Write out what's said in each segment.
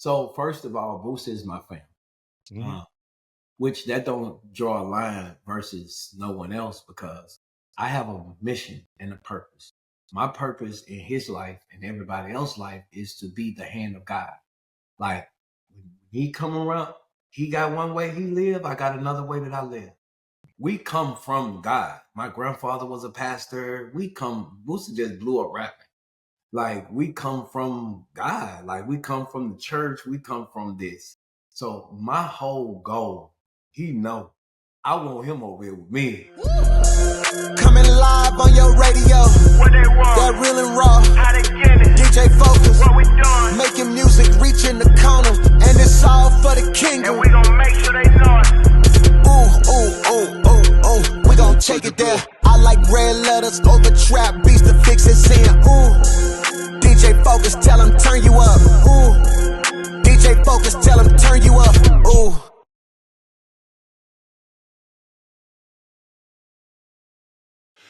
So first of all, Boosie is my family. Mhm. Which that don't draw a line versus no one else because I have a mission and a purpose. My purpose in his life and everybody else's life is to be the hand of God. Like when he come around, he got one way he live, I got another way that I live. We come from God. My grandfather was a pastor. Boosie just blew up rapping. Like we come from God. Like we come from the church. We come from this. So my whole goal, he know, I want him over here with me. Coming live on your radio. What they want? That real and raw. How they get it? DJ Focus. What we doing? Making music, reaching the corner. And it's all for the And kingdom. we gon' make sure they know it. Ooh, ooh, ooh, ooh, ooh. We gon' take it there. I like red letters over trap beats to fix it in. Ooh. DJ Focus, tell him turn you up. Ooh. DJ Focus, tell him turn you up. Ooh.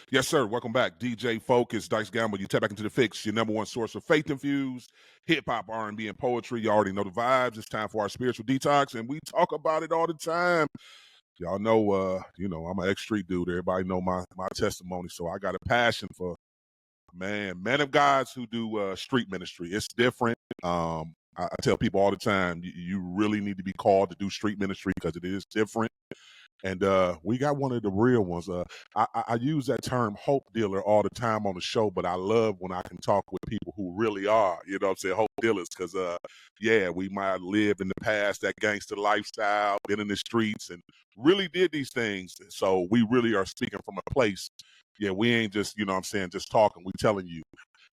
Yes, sir. Welcome back. DJ Focus, Dice Gamble. You tap back into the Fixx, your number one source of faith-infused hip-hop, R&B, and poetry. You already know the vibes. It's time for our spiritual detox, and we talk about it all the time. Y'all know, I'm an ex-street dude. Everybody know my testimony, so I got a passion for, men of God who do street ministry. It's different. I tell people all the time, you really need to be called to do street ministry because it is different. And we got one of the real ones. I use that term hope dealer all the time on the show, but I love when I can talk with people who really are, you know what I'm saying, hope dealers, because, we might have lived in the past that gangster lifestyle, been in the streets, and really did these things. So we really are speaking from a place. Yeah, we ain't just, just talking. We telling you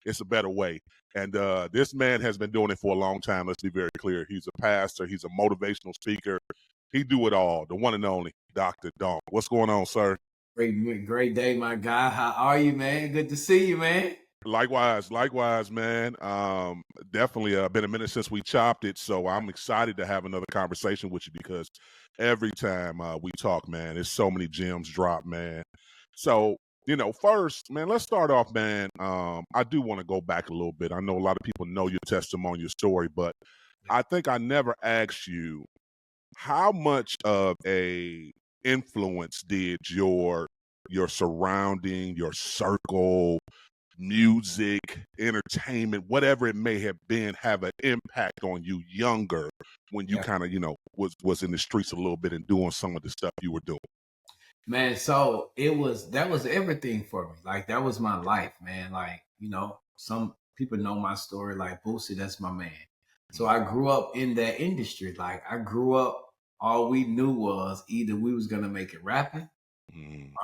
it's a better way. And this man has been doing it for a long time. Let's be very clear. He's a pastor. He's a motivational speaker. He do it all. The one and only Dr. Donk. What's going on, sir? Great day, my guy. How are you, man? Good to see you, man. Likewise, man. Definitely been a minute since we chopped it, so I'm excited to have another conversation with you because every time we talk, man, there's so many gems drop, man. So, first, man, let's start off, man. I do want to go back a little bit. I know a lot of people know your testimony, your story, but I think I never asked you how much of a influence did your surrounding, your circle, music, entertainment, whatever it may have been, have an impact on you younger when you kind of, was in the streets a little bit and doing some of the stuff you were doing? Man, so that was everything for me. Like that was my life, man. Like, some people know my story, like Boosie, that's my man. So I grew up in that industry. Like I grew up, all we knew was either we was gonna make it rapping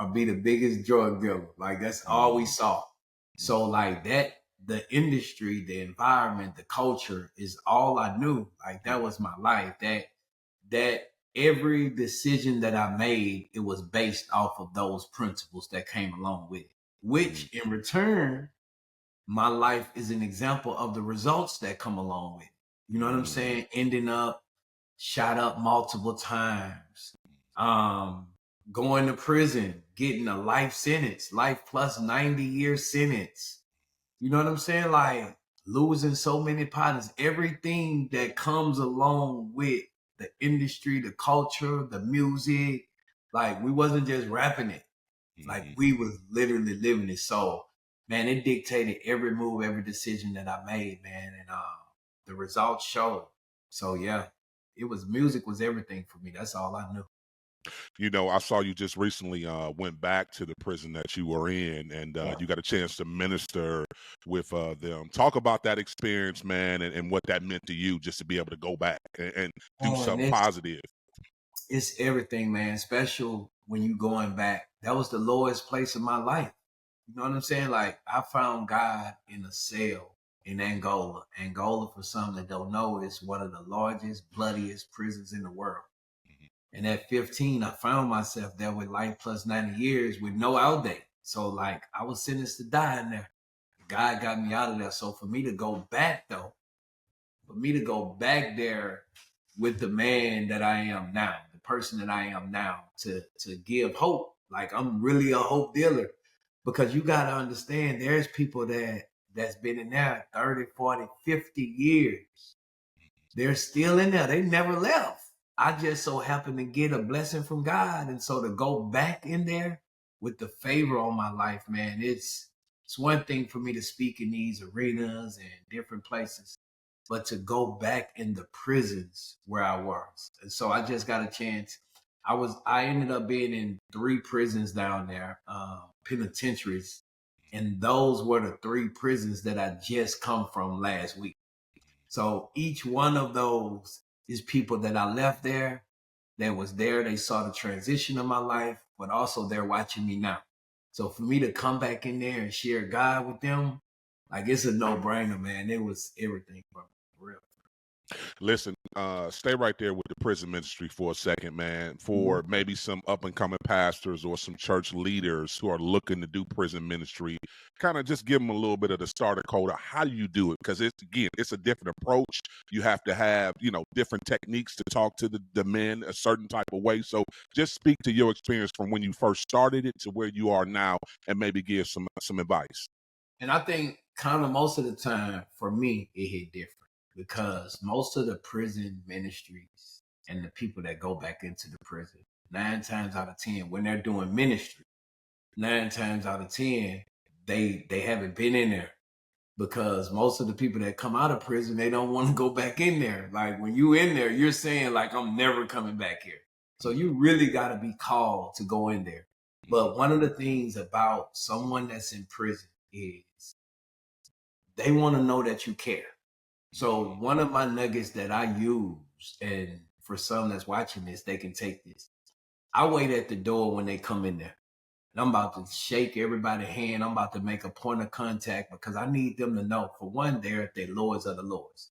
or be the biggest drug dealer. Like that's all we saw. So like that, the industry, the environment, the culture is all I knew. Like that was my life. That every decision that I made, it was based off of those principles that came along with it, which in return, my life is an example of the results that come along with it. You know what I'm saying? Ending up shot up multiple times, going to prison, getting a life sentence, life plus 90-year sentence. You know what I'm saying? Like losing so many partners, everything that comes along with the industry, the culture, the music. Like we wasn't just rapping it. Like we was literally living it. So, man, it dictated every move, every decision that I made, man. And the results showed. So yeah, music was everything for me. That's all I knew. I saw you just recently went back to the prison that you were in, and you got a chance to minister with them. Talk about that experience, man, and what that meant to you just to be able to go back and do something positive. It's everything, man. Special when you going back. That was the lowest place of my life. You know what I'm saying? Like I found God in a cell in Angola. Angola, for some that don't know, is one of the largest, bloodiest prisons in the world. And at 15, I found myself there with life plus 90 years with no out date. So like I was sentenced to die in there. God got me out of there. So for me to go back though, there with the man that I am now, the person that I am now, to give hope. Like I'm really a hope dealer, because you got to understand there's people that's been in there 30, 40, 50 years. they're still in there. They never left. I just so happened to get a blessing from God. And so to go back in there with the favor on my life, man, it's one thing for me to speak in these arenas and different places, but to go back in the prisons where I was. And so I just got a chance. I ended up being in 3 prisons down there, penitentiaries. And those were the 3 prisons that I just come from last week. So each one of those is people that I left there, that was there. They saw the transition of my life, but also they're watching me now. So for me to come back in there and share God with them, like it's a no-brainer, man. It was everything for me, for real. Listen, stay right there with the prison ministry for a second, man. For maybe some up and coming pastors or some church leaders who are looking to do prison ministry, kind of just give them a little bit of the starter code of how do you do it? Because it's a different approach. You have to have, different techniques to talk to the men a certain type of way. So just speak to your experience from when you first started it to where you are now, and maybe give some advice. And I think kind of most of the time for me, it hit different because most of the prison ministries and the people that go back into the prison, 9 times out of 10, when they're doing ministry, 9 times out of 10, they haven't been in there, because most of the people that come out of prison, they don't want to go back in there. Like when you in there, you're saying like, I'm never coming back here. So you really got to be called to go in there. But one of the things about someone that's in prison is they want to know that you care. So one of my nuggets that I use, and for some that's watching this, they can take this. I wait at the door when they come in there. And I'm about to shake everybody's hand. I'm about to make a point of contact because I need them to know, for one, they're at their lords of the lords.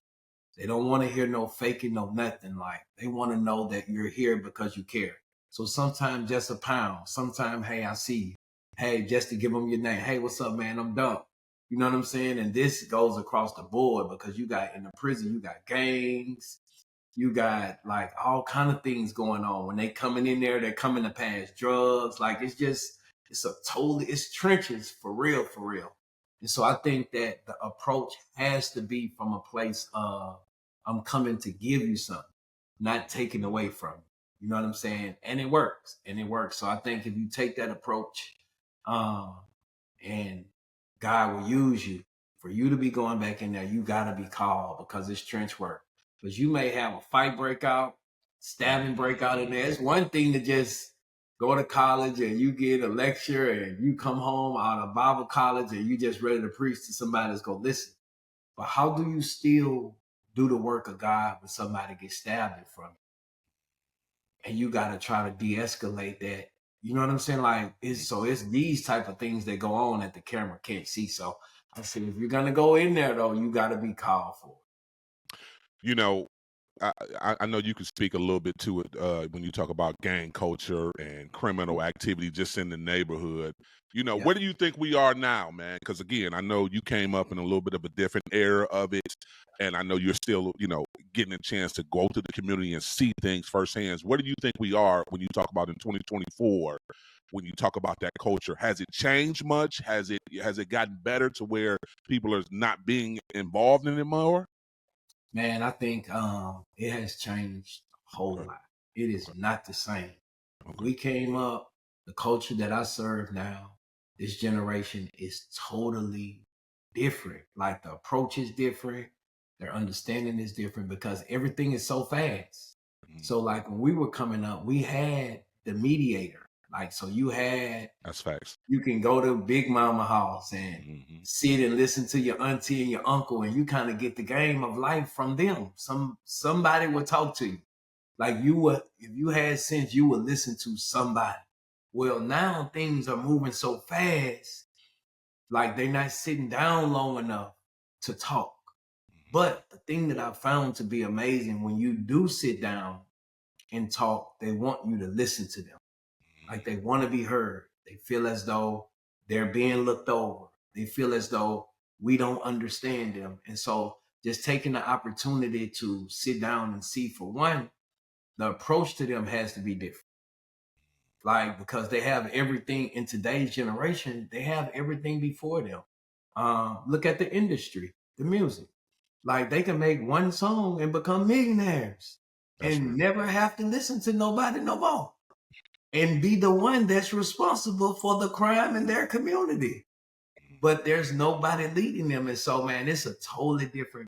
They don't want to hear no faking, no nothing. Like, they want to know that you're here because you care. So sometimes just a pound. Sometimes, hey, I see you. Hey, just to give them your name. Hey, what's up, man? I'm Donk. You know what I'm saying? And this goes across the board because you got in the prison, you got gangs, you got like all kind of things going on. When they coming in there, they're coming to pass drugs. Like it's trenches for real, for real. And so I think that the approach has to be from a place of, I'm coming to give you something, not taking away from you. You know what I'm saying? And it works. So I think if you take that approach, and God will use you, for you to be going back in there, you gotta be called because it's trench work. Because you may have a fight breakout, stabbing breakout in there. It's one thing to just go to college and you get a lecture and you come home out of Bible college and you just ready to preach to somebody that's gonna listen. But how do you still do the work of God when somebody gets stabbed in front of you? And you gotta try to de-escalate that. You know what I'm saying? Like, it's these type of things that go on that the camera can't see. So I said, if you're gonna go in there though, you gotta be called for it. I know you can speak a little bit to it when you talk about gang culture and criminal activity just in the neighborhood. Yeah. Where do you think we are now, man? Because again, I know you came up in a little bit of a different era of it, and I know you're still, getting a chance to go to the community and see things firsthand. Where do you think we are when you talk about in 2024? When you talk about that culture, has it changed much? Has it gotten better to where people are not being involved in it more? Man, I think it has changed a whole lot. It is not the same. We came up, the culture that I serve now, this generation is totally different. Like the approach is different, their understanding is different because everything is so fast. So like when we were coming up, we had the mediator. Like, so That's facts. you can go to Big Mama house and sit and listen to your auntie and your uncle, and you kind of get the game of life from them. Somebody will talk to you. Like if you had sense, you would listen to somebody. Well, now things are moving so fast, like they're not sitting down long enough to talk. But the thing that I found to be amazing, when you do sit down and talk, they want you to listen to them. Like they want to be heard. They feel as though they're being looked over. They feel as though we don't understand them. And so just taking the opportunity to sit down and see, for one, the approach to them has to be different. Like, because they have everything in today's generation, they have everything before them. Look at the industry, the music. Like they can make one song and become millionaires and never have to listen to nobody no more and be the one that's responsible for the crime in their community. But there's nobody leading them. And so, man, it's a totally different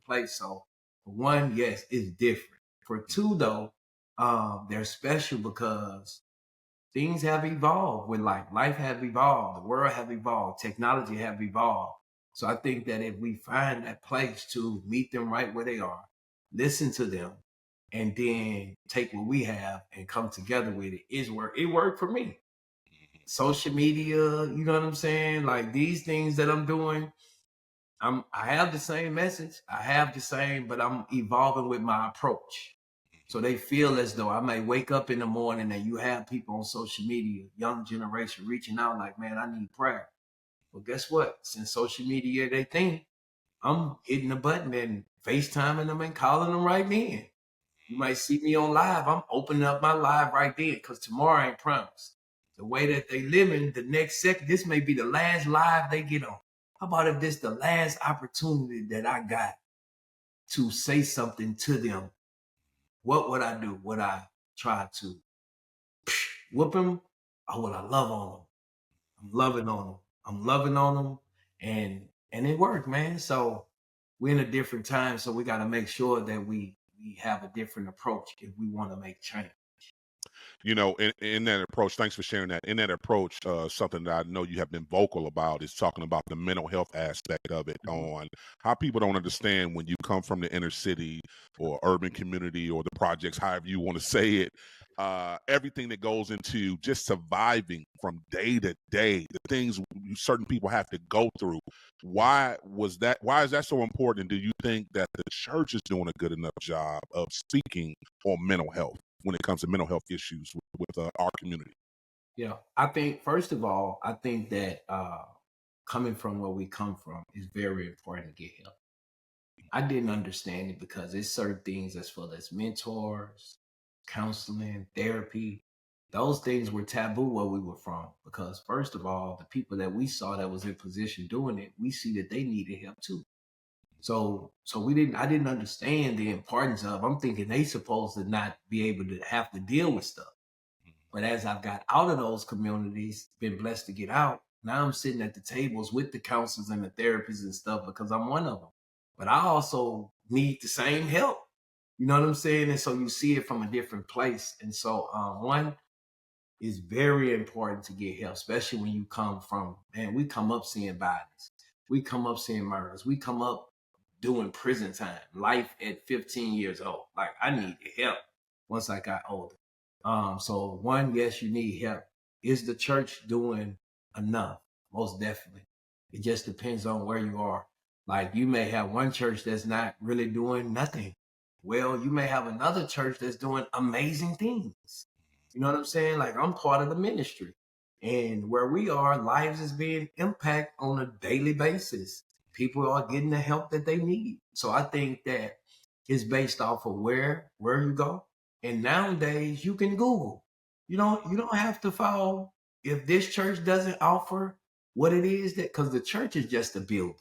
place. So for one, yes, it's different. For two, though, they're special because things have evolved with life. Life have evolved. The world have evolved. Technology have evolved. So I think that if we find that place to meet them right where they are, listen to them, and then take what we have and come together with it, it worked for me. Social media, you know what I'm saying? Like these things that I'm doing, I have the same message. I have the same, but I'm evolving with my approach. So they feel as though I may wake up in the morning and you have people on social media, young generation reaching out like, man, I need prayer. Well, guess what? Since social media, they think I'm hitting the button and FaceTiming them and calling them right then. You might see me on live. I'm opening up my live right then because tomorrow ain't promised. The way that they living, the next second, this may be the last live they get on. How about if this the last opportunity that I got to say something to them? What would I do? Would I try to whoop them, or would I love on them? I'm loving on them. I'm loving on them, and it worked, man. So we're in a different time, so we got to make sure that we have a different approach if we want to make change. You know, in that approach, thanks for sharing that. In that approach, something that I know you have been vocal about is talking about the mental health aspect of it, on how people don't understand when you come from the inner city or urban community or the projects, however you want to say it, everything that goes into just surviving from day to day, the things certain people have to go through. Why is that so important? And do you think that the church is doing a good enough job of speaking on mental health when it comes to mental health issues with our community? Yeah, I think first of all, I think that coming from where we come from is very important to get help. I didn't understand it because it's certain things as well as mentors, counseling, therapy. Those things were taboo where we were from because first of all, the people that we saw that was in position doing it, we see that they needed help too. So I didn't understand the importance of, I'm thinking they supposed to not be able to have to deal with stuff. But as I've got out of those communities, been blessed to get out, now I'm sitting at the tables with the counselors and the therapists and stuff because I'm one of them. But I also need the same help. You know what I'm saying? And so you see it from a different place. And so one is very important to get help, especially when you come from, man, we come up seeing violence. We come up seeing murders. We come up doing prison time, life at 15 years old. Like I needed help once I got older. So one, yes, you need help. Is the church doing enough? Most definitely. It just depends on where you are. Like you may have one church that's not really doing nothing. Well, you may have another church that's doing amazing things. You know what I'm saying? Like I'm part of the ministry, and where we are, lives is being impacted on a daily basis. People are getting the help that they need. So I think that it's based off of where you go. And nowadays you can Google. You don't have to follow if this church doesn't offer what it is that because the church is just a building.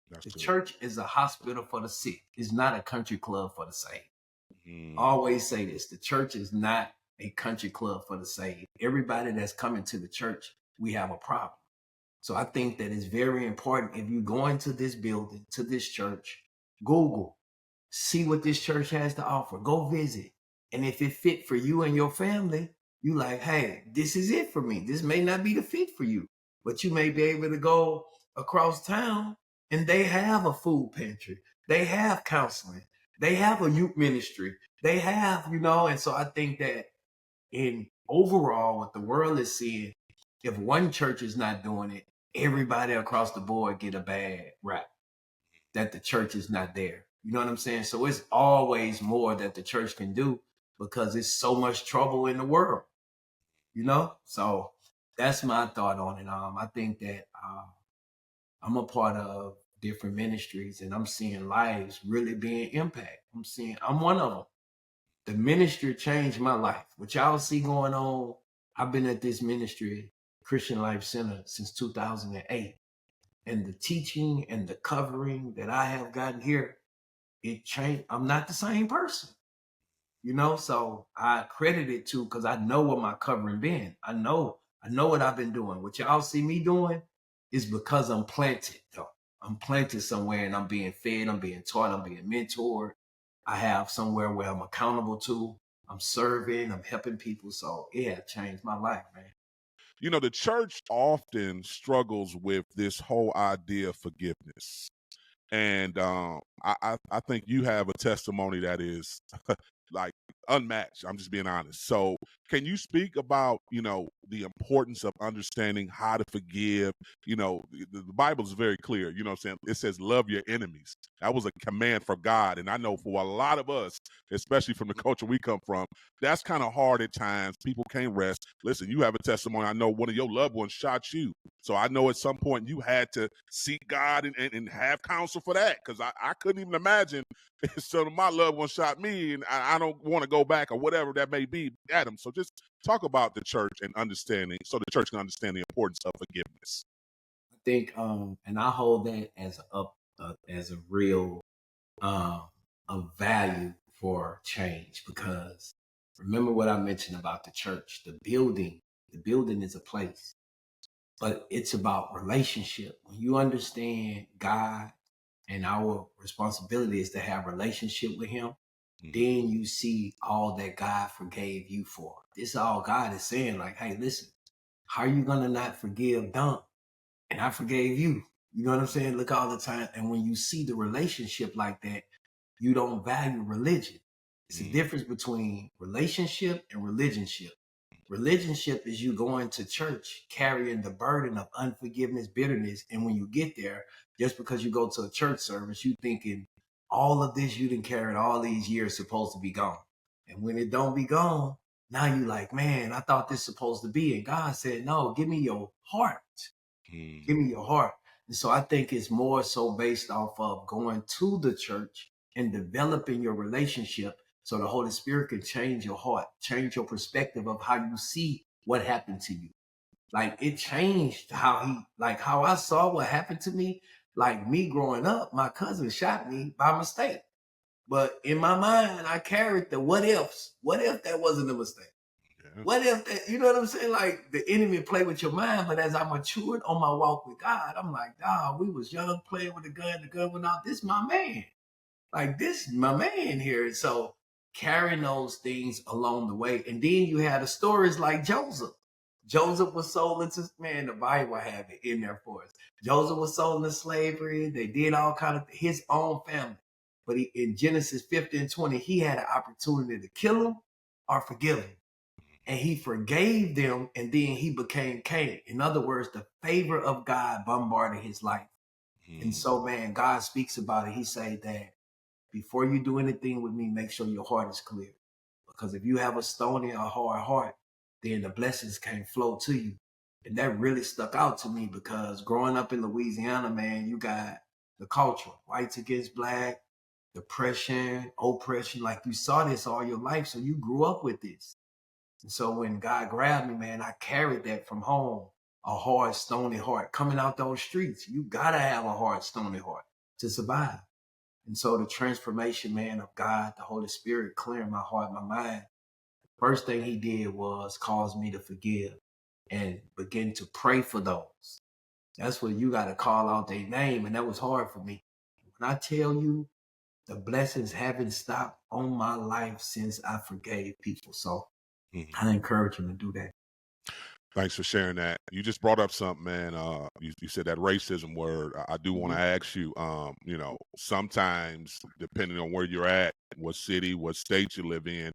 The church is a hospital for the sick. It's not a country club for the saved. Always say this. The church is not a country club for the saved. Everybody that's coming to the church, we have a problem. So I think that it's very important if you go into this building, to this church, Google, see what this church has to offer. Go visit. And if it fit for you and your family, you like, hey, this is it for me. This may not be the fit for you, but you may be able to go across town and they have a food pantry. They have counseling. They have a youth ministry. They have, and so I think that in overall, what the world is seeing, if one church is not doing it, everybody across the board get a bad rap that the church is not there. You know what I'm saying? So it's always more that the church can do because it's so much trouble in the world, So that's my thought on it. I think that I'm a part of different ministries and I'm seeing lives really being impacted. I'm one of them. The ministry changed my life. What y'all see going on, I've been at this ministry, Christian Life Center, since 2008. and the teaching and the covering that I have gotten here, it changed. I'm not the same person, so I credit it to, because I know what my covering been. I know what I've been doing. What y'all see me doing is because I'm planted, though. I'm planted somewhere and I'm being fed, I'm being taught, I'm being mentored. I have somewhere where I'm accountable to. I'm serving, I'm helping people. So it has changed my life, man. The church often struggles with this whole idea of forgiveness. And I think you have a testimony that is like unmatched. I'm just being honest. So can you speak about, the importance of understanding how to forgive? The Bible is very clear, what I'm saying? It says, love your enemies. That was a command from God. And I know for a lot of us, especially from the culture we come from, that's kind of hard at times. People can't rest. Listen, you have a testimony. I know one of your loved ones shot you. So I know at some point you had to seek God and have counsel for that, because I couldn't even imagine so my loved one shot me and I don't want to go back or whatever that may be at him. So just talk about the church and understanding, so the church can understand the importance of forgiveness. I think, and I hold that as a real a value for change, because remember what I mentioned about the church, the building. The building is a place, but it's about relationship. When you understand God and our responsibility is to have relationship with him, then you see all that God forgave you for. This is all God is saying, like, hey, listen, how are you going to not forgive Donk? And I forgave you. You know what I'm saying? Look, all the time. And when you see the relationship like that, you don't value religion. It's a difference between relationship and religionship. Religionship is you going to church carrying the burden of unforgiveness, bitterness. And when you get there, just because you go to a church service, you thinking all of this you didn't carry all these years supposed to be gone. And when it don't be gone, now you like, man, I thought this supposed to be. And God said, no, give me your heart. Give me your heart. And so I think it's more so based off of going to the church and developing your relationship so the Holy Spirit can change your heart, change your perspective of how you see what happened to you. Like, it changed how I saw what happened to me. Like, me growing up, my cousin shot me by mistake. But in my mind, I carried the what ifs. What if that wasn't a mistake? What if that, you know what I'm saying? Like, the enemy play with your mind, but as I matured on my walk with God, I'm like, dog, we was young playing with the gun went out. This my man. Like, this is my man here. And so carrying those things along the way. And then you had the stories like Joseph. Joseph was sold into, man, the Bible have it in there for us. Joseph was sold into slavery. They did all kind of his own family. But in Genesis 50:20, he had an opportunity to kill him or forgive him. And he forgave them, and then he became king. In other words, the favor of God bombarded his life. And so, man, God speaks about it. He say that before you do anything with me, make sure your heart is clear. Because if you have a stony or hard heart, then the blessings can't flow to you. And that really stuck out to me, because growing up in Louisiana, man, you got the culture, whites against black, depression, oppression. Like, you saw this all your life, so you grew up with this. And so when God grabbed me, man, I carried that from home, a hard, stony heart. Coming out those streets, you got to have a hard, stony heart to survive. And so the transformation, man, of God, the Holy Spirit, clearing my heart, my mind, first thing he did was cause me to forgive and begin to pray for those. That's where you got to call out their name. And that was hard for me. When I tell you, the blessings haven't stopped on my life since I forgave people. So I encourage him to do that. Thanks for sharing that. You just brought up something, man. You said that racism word. I do want to ask you, sometimes depending on where you're at, what city, what state you live in,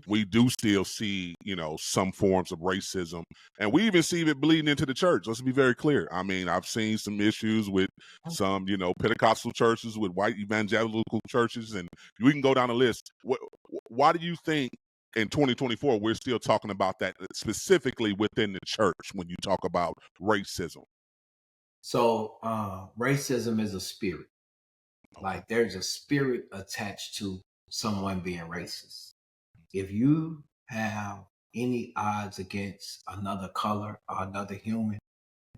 we do still see, some forms of racism. And we even see it bleeding into the church. Let's be very clear. I mean, I've seen some issues with some, Pentecostal churches, with white evangelical churches, and we can go down the list. Why do you think in 2024, we're still talking about that specifically within the church when you talk about racism? So racism is a spirit. Like, there's a spirit attached to someone being racist. If you have any odds against another color or another human,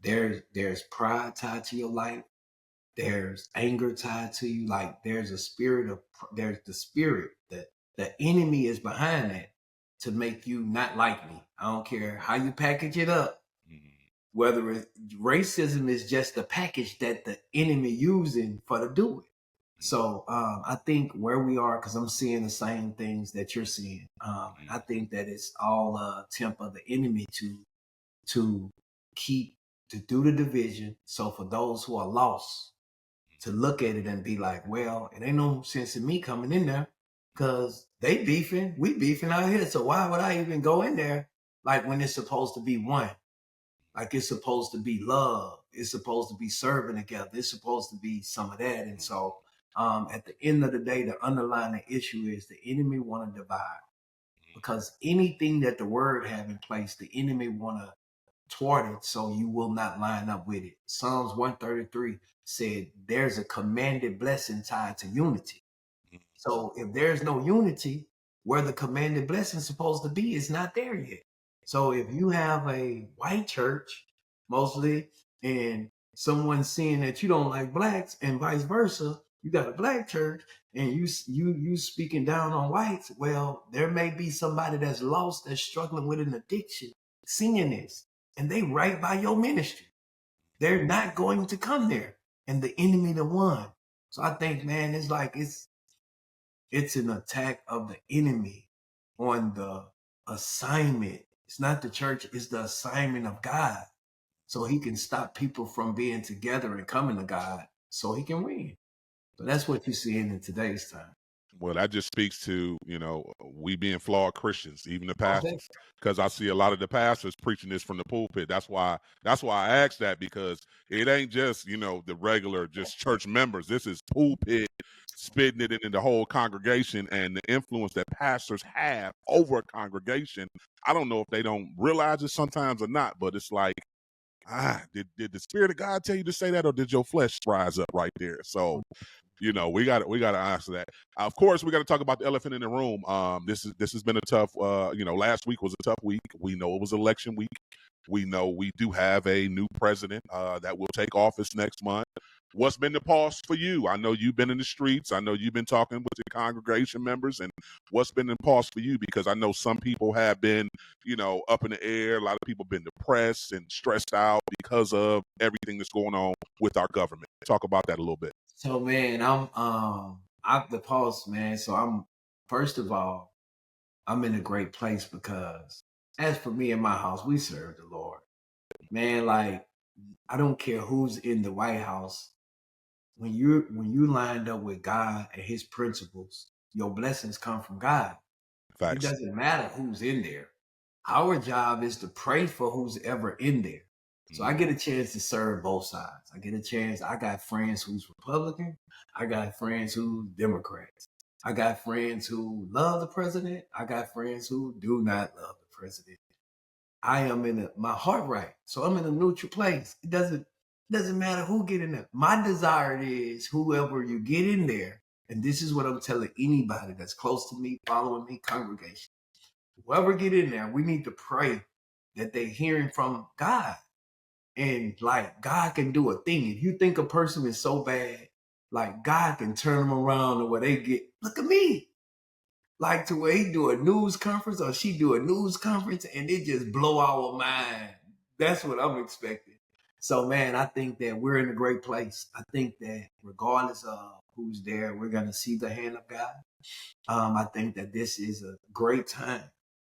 There's pride tied to your life. There's anger tied to you. Like there's the spirit that the enemy is behind that to make you not like me. I don't care how you package it up. Whether racism is just the package that the enemy using for to do it. So I think where we are, because I'm seeing the same things that you're seeing. I think that it's all a attempt of the enemy to do the division. So for those who are lost, to look at it and be like, well, it ain't no sense in me coming in there because they beefing, we beefing out here. So why would I even go in there? Like when it's supposed to be one, like it's supposed to be love. It's supposed to be serving together. It's supposed to be some of that. And so at the end of the day, the underlying issue is the enemy want to divide, because anything that the word have in place, the enemy want to toward it, so you will not line up with it. Psalms 133 said there's a commanded blessing tied to unity. So if there's no unity, where the commanded blessing is supposed to be is not there yet. So if you have a white church mostly, and someone seeing that you don't like blacks, and vice versa, you got a black church and you speaking down on whites, well, there may be somebody that's lost, that's struggling with an addiction, seeing this, and they right by your ministry. They're not going to come there, and the enemy the one. So I think, man, it's like it's an attack of the enemy on the assignment. It's not the church, it's the assignment of God. So he can stop people from being together and coming to God so he can win. So that's what you're seeing in today's time. Well, that just speaks to, we being flawed Christians, even the pastors, because I see a lot of the pastors preaching this from the pulpit. That's why I asked that, because it ain't just, the regular just church members. This is pulpit spitting it into the whole congregation, and the influence that pastors have over a congregation. I don't know if they don't realize it sometimes or not, but it's like, did the Spirit of God tell you to say that, or did your flesh rise up right there? So, we got to answer that. Of course, we got to talk about the elephant in the room. This has been a tough. Last week was a tough week. We know it was election week. We know we do have a new president that will take office next month. What's been the pause for you? I know you've been in the streets. I know you've been talking with the congregation members. And what's been the pause for you? Because I know some people have been, up in the air. A lot of people have been depressed and stressed out because of everything that's going on with our government. Talk about that a little bit. So, man, I'm the pulse, man. So first of all, I'm in a great place, because as for me and my house, we serve the Lord. Man, like, I don't care who's in the White House. When you lined up with God and his principles, your blessings come from God. Facts. It doesn't matter who's in there. Our job is to pray for who's ever in there. So I get a chance to serve both sides. I got friends who's Republican. I got friends who Democrats. I got friends who love the president. I got friends who do not love the president. I am in my heart right. So I'm in a neutral place. It doesn't matter who get in there. My desire is whoever you get in there, and this is what I'm telling anybody that's close to me, following me, congregation. Whoever get in there, we need to pray that they're hearing from God. And like, God can do a thing. If you think a person is so bad, like, God can turn them around to where they get, look at me. Like, to where he do a news conference or she do a news conference and it just blow our mind. That's what I'm expecting. So, man, I think that we're in a great place. I think that regardless of who's there, we're going to see the hand of God. I think that this is a great time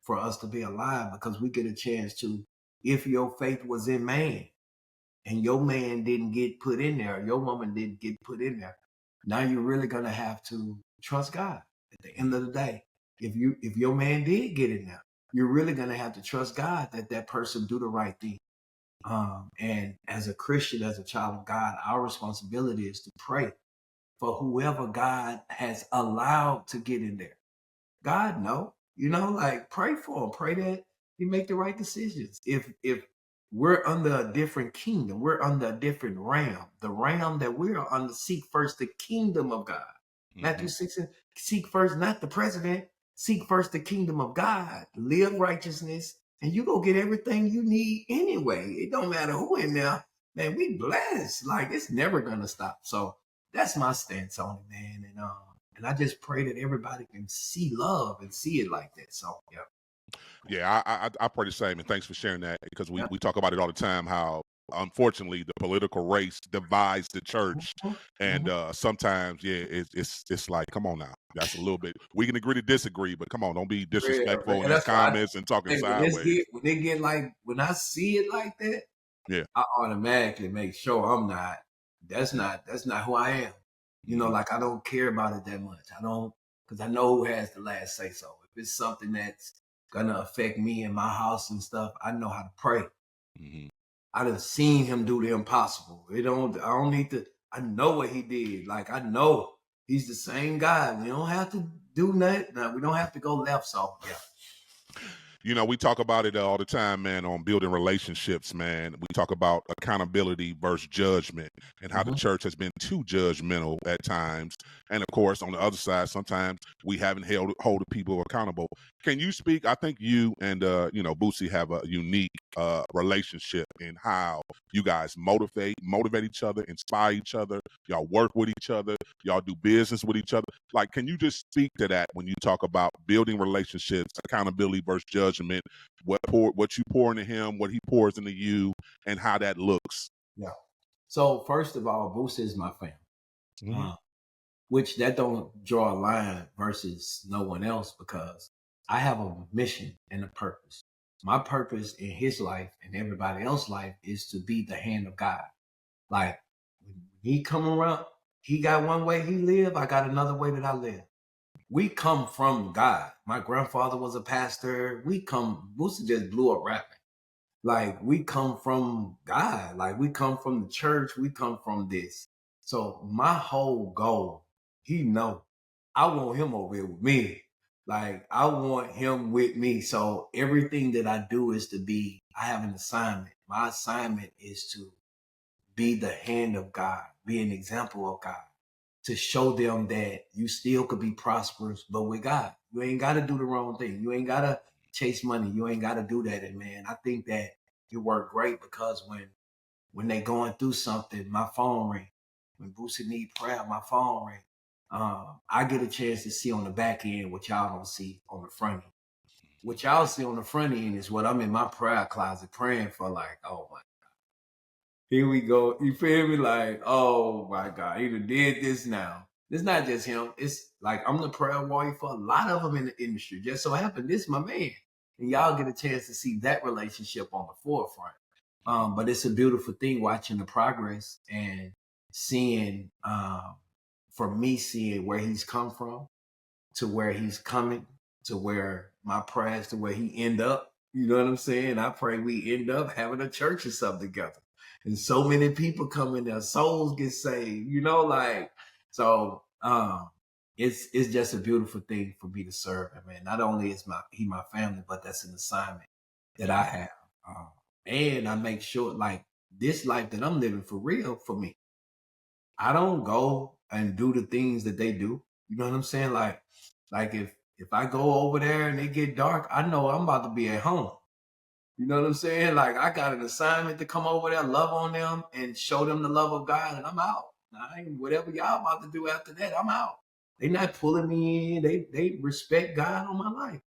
for us to be alive, because we get a chance to, if your faith was in man and your man didn't get put in there, or your woman didn't get put in there, now you're really going to have to trust God at the end of the day. If your man did get in there, you're really going to have to trust God that person do the right thing. And as a Christian, as a child of God, our responsibility is to pray for whoever God has allowed to get in there. God know, like, pray for him. Pray that he make the right decisions. If we're under a different kingdom, we're under a different realm. The realm that we're under, seek first the kingdom of God. Matthew 6, seek first not the president, seek first the kingdom of God. Live righteousness, and you go get everything you need anyway. It don't matter who in there, man. We blessed. Like it's never gonna stop. So that's my stance on it, man. And I just pray that everybody can see love and see it like that. So yeah. Yeah, I pray the same, and thanks for sharing that because Yeah. we talk about it all the time. How unfortunately the political race divides the church, and sometimes it's like, come on now, that's a little bit. We can agree to disagree, but come on, don't be disrespectful in And these that's why comments and talking when sideways. they get like when I see it like that, Yeah. I automatically make sure I'm not. That's not who I am. You know, like I don't care about it that much. I don't because I know who has the last say so. If it's something that's gonna affect me and my house and stuff, I know how to pray. I done seen him do the impossible. I don't need to. I know what he did. Like I know he's the same guy. We don't have to do nothing. No, we don't have to go left. So yeah. You know, we talk about it all the time, man, on building relationships, man. We talk about accountability versus judgment and how the church has been too judgmental at times. And of course, on the other side, sometimes we haven't hold people accountable. Can you speak? I think you and, Boosie have a unique relationship in how you guys motivate each other, inspire each other. Y'all work with each other. Y'all do business with each other. Like, can you just speak to that when you talk about building relationships, accountability versus judgment, what you pour into him, what he pours into you, and how that looks? Yeah. So first of all, Boosie is my family, which that don't draw a line versus no one else because I have a mission and a purpose. My purpose in his life and everybody else's life is to be the hand of God. Like when he come around, he got one way he live, I got another way that I live. We come from God. My grandfather was a pastor. Boosie just blew up rapping. Like we come from God. Like we come from the church. We come from this. So my whole goal, he know, I want him over here with me. Like I want him with me. So everything that I do is I have an assignment. My assignment is to be the hand of God, be an example of God, to show them that you still could be prosperous, but with God. You ain't got to do the wrong thing. You ain't got to chase money. You ain't got to do that. And man, I think that it worked great because when they going through something, my phone ring. When Boosie need prayer, my phone ring. I get a chance to see on the back end what y'all don't see on the front end. What y'all see on the front end is what I'm in my prayer closet praying for. Like, oh my, here we go. You feel me? Like, oh my God, he done did this now. It's not just him. It's like I'm the prayer warrior for a lot of them in the industry. Just so happened, this is my man. And y'all get a chance to see that relationship on the forefront. But it's a beautiful thing watching the progress and seeing, for me, seeing where he's come from to where he's coming to where my prayers to where he end up. You know what I'm saying? I pray we end up having a church or something together. And so many people come in there, souls get saved, so it's just a beautiful thing for me to serve him, man. Not only is he my family, but that's an assignment that I have. And I make sure like this life that I'm living for real for me. I don't go and do the things that they do. You know what I'm saying? Like if I go over there and it get dark, I know I'm about to be at home. You know what I'm saying? Like I got an assignment to come over there, love on them, and show them the love of God, and I'm out. Whatever y'all about to do after that, I'm out. They not pulling me in. They respect God on my life.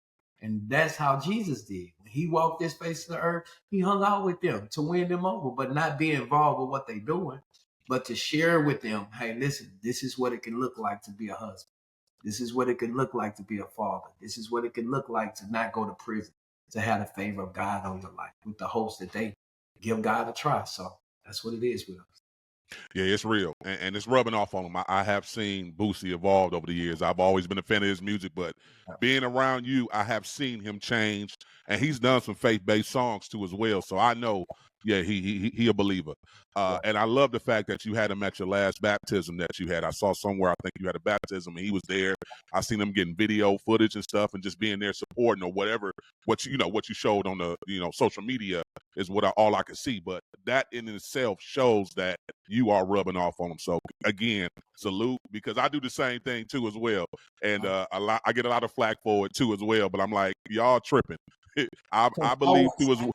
And that's how Jesus did. When he walked this face of the earth, he hung out with them to win them over, but not be involved with what they're doing, but to share with them, hey, listen, this is what it can look like to be a husband. This is what it can look like to be a father. This is what it can look like to not go to prison, to have the favor of God on your life with the hopes that they give God a try. So that's what it is with us. Yeah, it's real, and it's rubbing off on him. I have seen Boosie evolved over the years. I've always been a fan of his music, but being around you, I have seen him change, and he's done some faith-based songs too as well. So I know, yeah, he a believer. And I love the fact that you had him at your last baptism that you had. I saw somewhere, I think you had a baptism, and he was there. I seen him getting video footage and stuff, and just being there supporting or whatever. What you showed on the social media is all I could see. But that in itself shows that you are rubbing off on them. So again, salute, because I do the same thing too as well. And I get a lot of flack for it too as well. But I'm like, y'all tripping. I believe through his.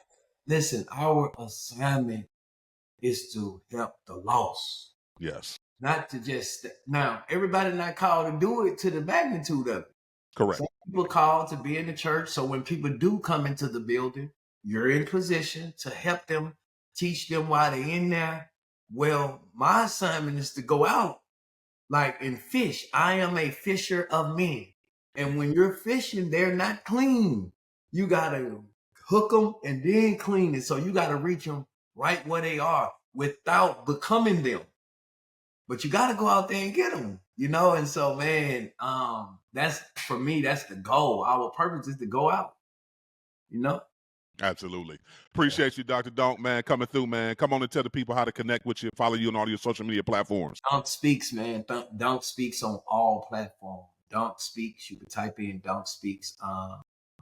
Listen, our assignment is to help the lost. Yes. Not to just now. Everybody not called to do it to the magnitude of it. Correct. Some people called to be in the church. So when people do come into the building, you're in position to help them, teach them why they're in there. Well, my assignment is to go out like and fish. I am a fisher of men. And when you're fishing, they're not clean. You got to hook them and then clean it. So you got to reach them right where they are without becoming them. But you got to go out there and get them, you know? And so, man, that's, for me, that's the goal. Our purpose is to go out, you know? Absolutely. Appreciate you, Dr. Donk, man, coming through, man. Come on and tell the people how to connect with you, follow you on all your social media platforms. Donk Speaks, man. Donk Speaks on all platforms. Donk Speaks. You can type in Donk Speaks.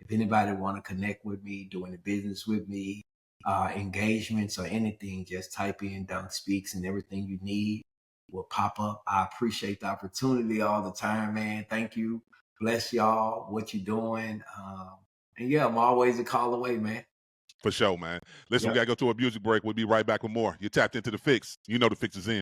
If anybody want to connect with me, doing the business with me, engagements or anything, just type in Donk Speaks and everything you need will pop up. I appreciate the opportunity all the time, man. Thank you. Bless y'all, what you're doing. And yeah, I'm always a call away, man. For sure, man. Listen, we got to go to a music break. We'll be right back with more. You're tapped into The Fixx. You know The Fixx is in.